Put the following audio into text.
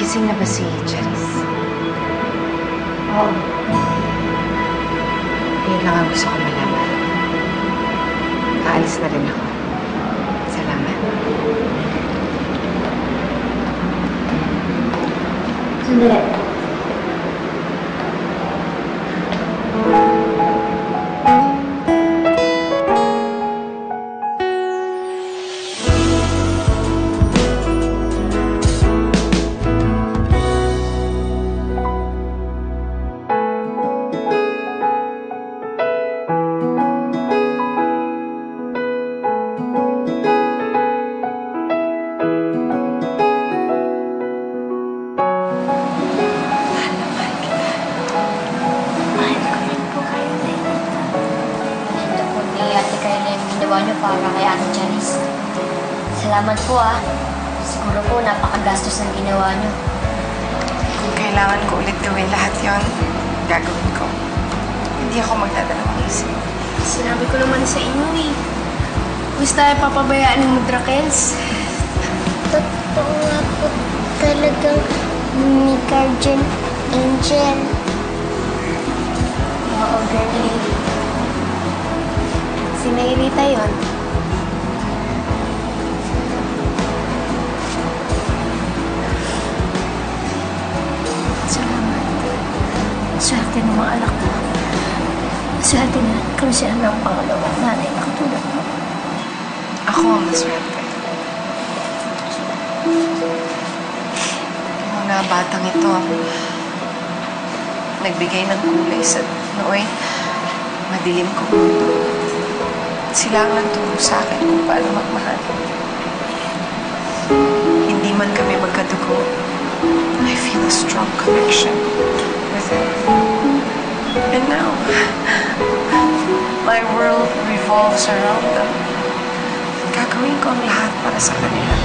Gising na ba si Charis? Oo. Yun lang ang gusto ko malaman. Aalis na rin ako. Salamat. Sandali. Niyo para kay Ate Charis. Salamat po Siguro po napakagastos ng ginawa niyo. Kung kailangan ko ulit gawin lahat yon, gagawin ko. Hindi ako magdadalawang isip. Sinabi ko naman sa inyo Gusto tayo papabayaan ng Mudrakels. Totoo nga po talagang ni Guardian Angel. Oo, girlie. Si Nairita yun. Salamat. Swerte ng mga anak ko. Swerte na kung siya ng pangalawang nanay na katulad mo. Ako ang maswerte. Yung mga batang ito, nagbigay ng kulay sa nooy madilim kong mundo. Sila ang nagturo sa akin kung paano magmahal. Hindi man kami magkadugo, I feel a strong connection with them. And now, my world revolves around them. Gagawin ko ang lahat para sa kanila.